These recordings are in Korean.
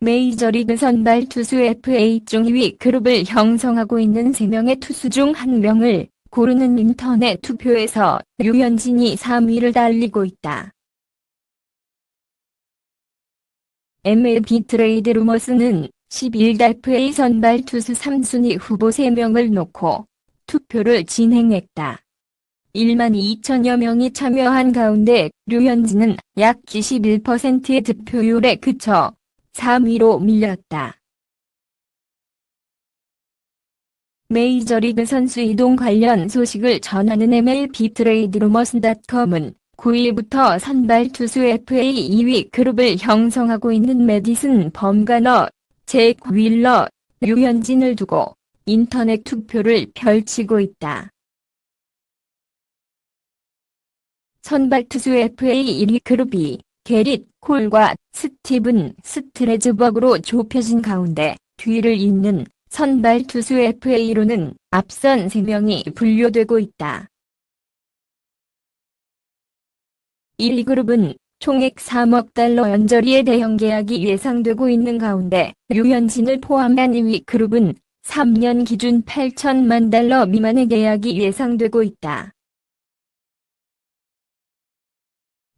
메이저리그 선발 투수 FA 중 2위 그룹을 형성하고 있는 3명의 투수 중 1명을 고르는 인터넷 투표에서 류현진이 3위를 달리고 있다. MLB 트레이드 루머스는 10일 FA 선발 투수 3순위 후보 3명을 놓고 투표를 진행했다. 1만 2천여 명이 참여한 가운데 류현진은 약 21%의 득표율에 그쳐 3위로 밀렸다. 메이저리그 선수 이동 관련 소식을 전하는 MLB 트레이드 루머스.com은 9일부터 선발 투수 FA 2위 그룹을 형성하고 있는 매디슨 범가너, 잭 윌러, 류현진을 두고 인터넷 투표를 펼치고 있다. 선발 투수 FA 1위 그룹이 게릿 콜과 스티븐 스트레즈버그로 좁혀진 가운데 뒤를 잇는 선발 투수 FA로는 앞선 3명이 분류되고 있다. 1위 그룹은 총액 3억 달러 연저리의 대형 계약이 예상되고 있는 가운데 류현진을 포함한 2위 그룹은 3년 기준 8천만 달러 미만의 계약이 예상되고 있다.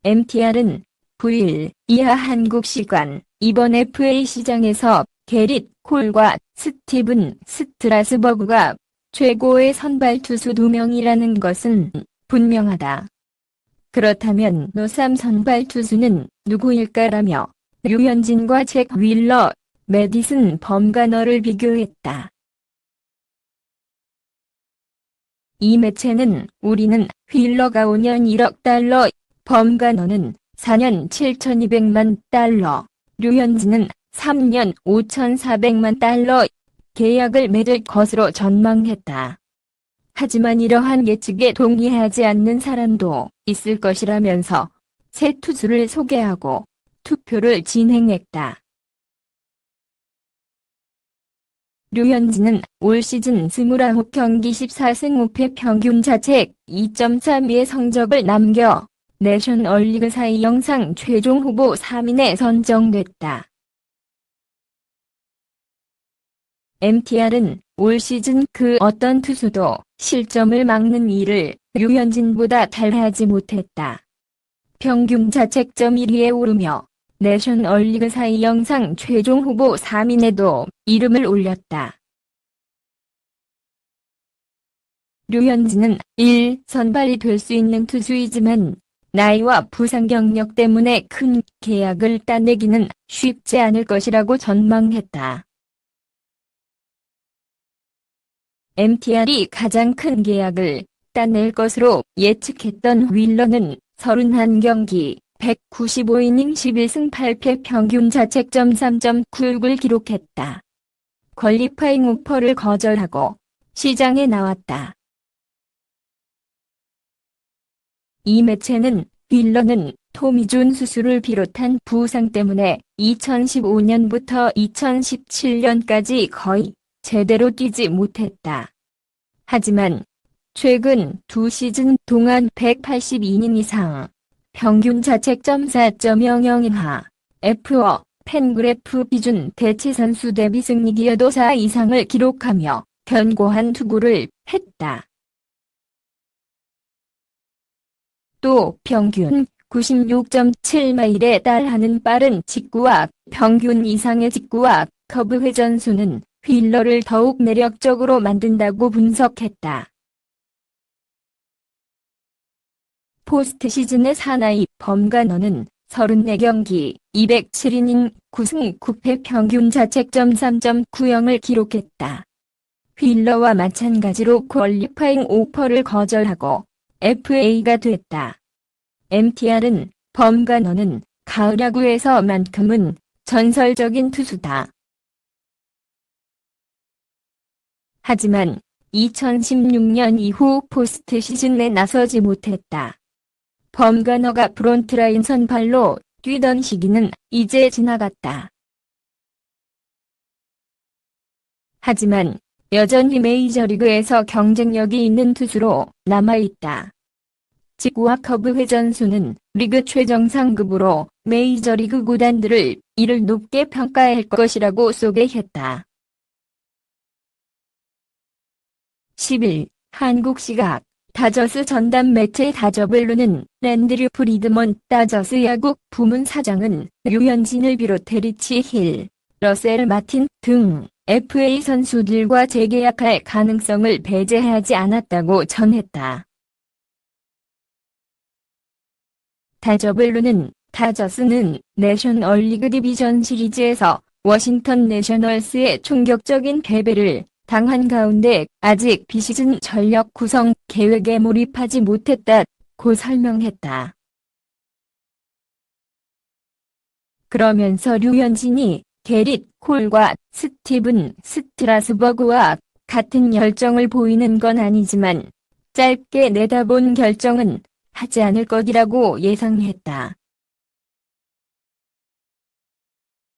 MTR은 9일 이하 한국 시간 이번 FA 시장에서 게릿 콜과 스티븐 스트라스버그가 최고의 선발 투수 2명이라는 것은 분명하다. 그렇다면 노3 선발 투수는 누구일까라며 류현진과 잭 윌러, 매디슨 범가너를 비교했다. 이 매체는 우리는 윌러가 5년 1억 달러, 범가너는 4년 7,200만 달러, 류현진은 3년 5,400만 달러 계약을 맺을 것으로 전망했다. 하지만 이러한 예측에 동의하지 않는 사람도 있을 것이라면서 새 투수를 소개하고 투표를 진행했다. 류현진은 올 시즌 29경기 14승 5패 평균 자책 2.32의 성적을 남겨 내셔널리그 사이 영상 최종 후보 3인에 선정됐다. MTR은 올 시즌 그 어떤 투수도 실점을 막는 일을 류현진보다 잘하지 못했다. 평균 자책점 1위에 오르며 내셔널리그 사이 영상 최종 후보 3인에도 이름을 올렸다. 류현진은 1. 선발이 될 수 있는 투수이지만 나이와 부상 경력 때문에 큰 계약을 따내기는 쉽지 않을 것이라고 전망했다. MTR이 가장 큰 계약을 따낼 것으로 예측했던 윌러는 31경기 195이닝 11승 8패 평균 자책점 3.96을 기록했다. 퀄리파잉 오퍼를 거절하고 시장에 나왔다. 이 매체는 윌러는 토미존 수술을 비롯한 부상 때문에 2015년부터 2017년까지 거의 제대로 뛰지 못했다. 하지만 최근 2시즌 동안 182이닝 이상, 평균 자책점 4.00 이하, F.O. 팬그래프 기준 대체 선수 대비 승리 기여도 4 이상을 기록하며 견고한 투구를 했다. 또 평균 96.7마일에 달하는 빠른 직구와 평균 이상의 직구와 커브 회전수는 윌러를 더욱 매력적으로 만든다고 분석했다. 포스트 시즌의 사나이 범가너는 34경기 207이닝 9승 9패 평균 자책점 3.90을 기록했다. 윌러와 마찬가지로 퀄리파잉 오퍼를 거절하고 FA가 됐다. MTR은 범가너는 가을 야구에서만큼은 전설적인 투수다. 하지만 2016년 이후 포스트 시즌에 나서지 못했다. 범가너가 프론트라인 선발로 뛰던 시기는 이제 지나갔다. 하지만 여전히 메이저리그에서 경쟁력이 있는 투수로 남아있다. 직구와 커브 회전수는 리그 최정상급으로 메이저리그 구단들을 이를 높게 평가할 것이라고 소개했다. 10일 한국 시각 다저스 전담 매체 다저블루는 랜드류 프리드먼 다저스 야구 부문 사장은 류현진을 비롯해 리치 힐, 러셀 마틴 등 FA 선수들과 재계약할 가능성을 배제하지 않았다고 전했다. 다저블루는 다저스는 내셔널리그 디비전 시리즈에서 워싱턴 내셔널스의 충격적인 패배를 당한 가운데 아직 비시즌 전력 구성 계획에 몰입하지 못했다고 설명했다. 그러면서 류현진이 게릿 콜과 스티븐 스트라스버그와 같은 열정을 보이는 건 아니지만 짧게 내다본 결정은 하지 않을 것이라고 예상했다.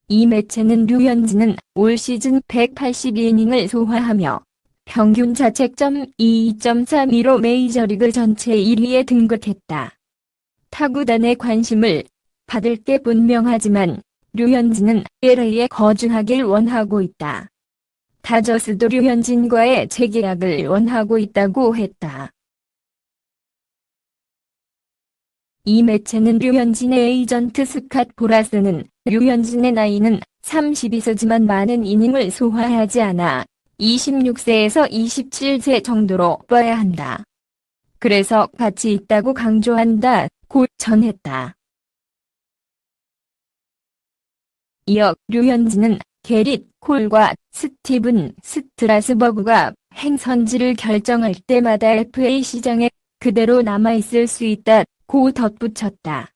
이 매체는 류현진은 올 시즌 182이닝을 소화하며 평균 자책점 2.32로 메이저리그 전체 1위에 등극했다. 타구단의 관심을 받을 게 분명하지만 류현진은 LA에 거주하길 원하고 있다. 다저스도 류현진과의 재계약을 원하고 있다고 했다. 이 매체는 류현진의 에이전트 스캇 보라스는 류현진의 나이는 32세지만 많은 이닝을 소화하지 않아 26세에서 27세 정도로 봐야 한다. 그래서 가치 있다고 강조한다고 전했다. 이어 류현진은 게릿 콜과 스티븐 스트라스버그가 행선지를 결정할 때마다 FA 시장에 그대로 남아있을 수 있다고 덧붙였다.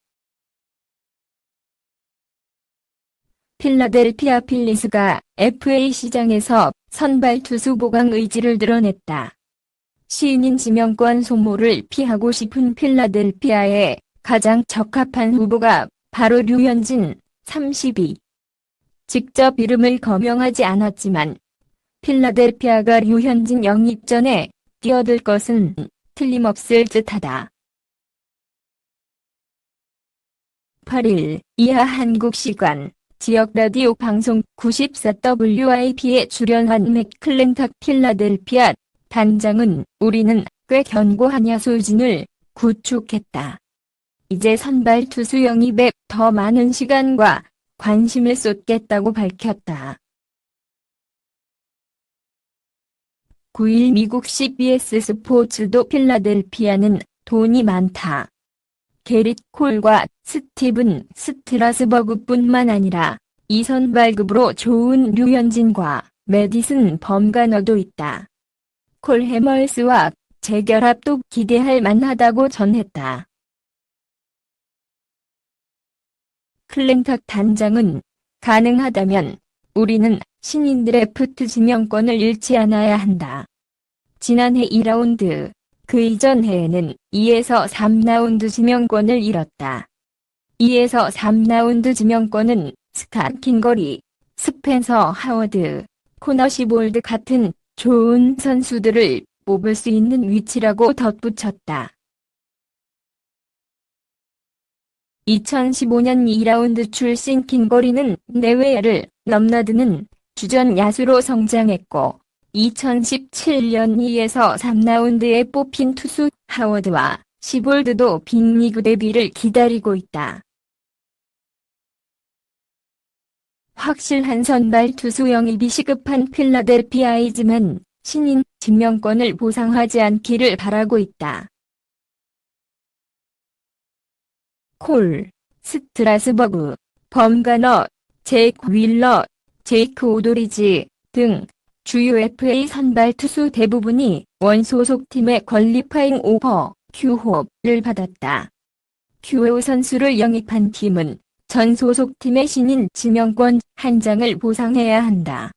필라델피아 필리스가 FA 시장에서 선발 투수 보강 의지를 드러냈다. 신인 지명권 소모를 피하고 싶은 필라델피아에 가장 적합한 후보가 바로 류현진 32. 직접 이름을 거명하지 않았지만 필라델피아가 류현진 영입 전에 뛰어들 것은 틀림없을 듯하다. 8일 이하 한국 시간 지역 라디오 방송 94WIP에 출연한 맥클렌탁 필라델피아 단장은 우리는 꽤 견고한 야수진을 구축했다. 이제 선발 투수 영입에 더 많은 시간과 관심을 쏟겠다고 밝혔다. 9일 미국 CBS 스포츠도 필라델피아는 돈이 많다. 게릿 콜과 스티븐 스트라스버그뿐만 아니라 이 선발급으로 좋은 류현진과 매디슨 범가너도 있다. 콜 해멀스와 재결합도 기대할 만하다고 전했다. 클렌탁 단장은 가능하다면 우리는 신인 드래프트 지명권을 잃지 않아야 한다. 지난해 2라운드, 그 이전 해에는 2에서 3라운드 지명권을 잃었다. 2에서 3라운드 지명권은 스캇 킹거리, 스펜서 하워드, 코너 시볼드 같은 좋은 선수들을 뽑을 수 있는 위치라고 덧붙였다. 2015년 2라운드 출신 킹거리는 내외야를 넘나드는 주전 야수로 성장했고 2017년 2에서 3라운드에 뽑힌 투수 하워드와 시볼드도 빅리그 데뷔를 기다리고 있다. 확실한 선발 투수 영입이 시급한 필라델피아이지만 신인 지명권을 보상하지 않기를 바라고 있다. 콜, 스트라스버그, 범가너, 제이크 윌러, 제이크 오도리지 등 주요 FA 선발 투수 대부분이 원소속 팀의 퀄리파잉 오퍼, QOF를 받았다. QO 선수를 영입한 팀은 전 소속 팀의 신인 지명권 한 장을 보상해야 한다.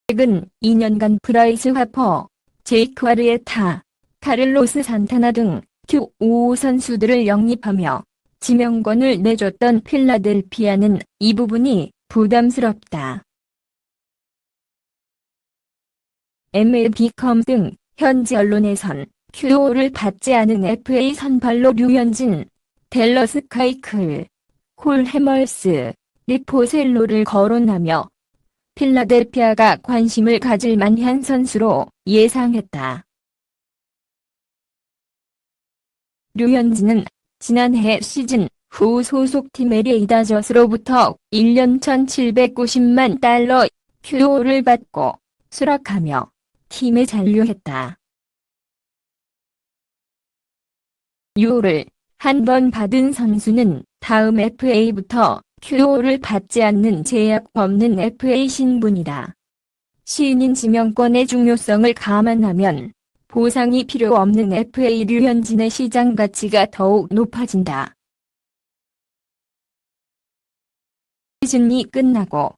최근 2년간 브라이스 하퍼, 제이크 아르에타, 카를로스 산타나 등 QO 선수들을 영입하며 지명권을 내줬던 필라델피아는 이 부분이 부담스럽다. MLB.com 등 현지 언론에선 큐오를 받지 않은 FA 선발로 류현진, 댈러스 카이클, 콜 해멀스, 리포셀로를 거론하며 필라델피아가 관심을 가질 만한 선수로 예상했다. 류현진은 지난해 시즌 후 소속팀 LA 다저스로부터 1년 1,790만 달러 큐오를 받고 수락하며 팀에 잔류했다. 큐오를 한 번 받은 선수는 다음 FA부터 큐오를 받지 않는 제약 없는 FA 신분이다. 신인 지명권의 중요성을 감안하면 보상이 필요 없는 FA 류현진의 시장 가치가 더욱 높아진다. 시즌이 끝나고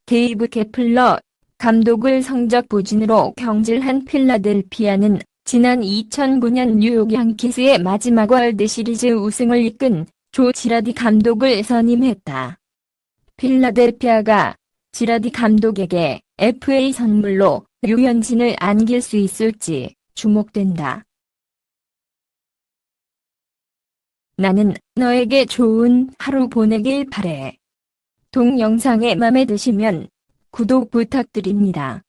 데이브 케플러 감독을 성적 부진으로 경질한 필라델피아는 지난 2009년 뉴욕 양키스의 마지막 월드시리즈 우승을 이끈 조 지라디 감독을 선임했다. 필라델피아가 지라디 감독에게 FA 선물로 류현진을 안길 수 있을지 주목된다. 나는 너에게 좋은 하루 보내길 바래. 동영상에 맘에 드시면 구독 부탁드립니다.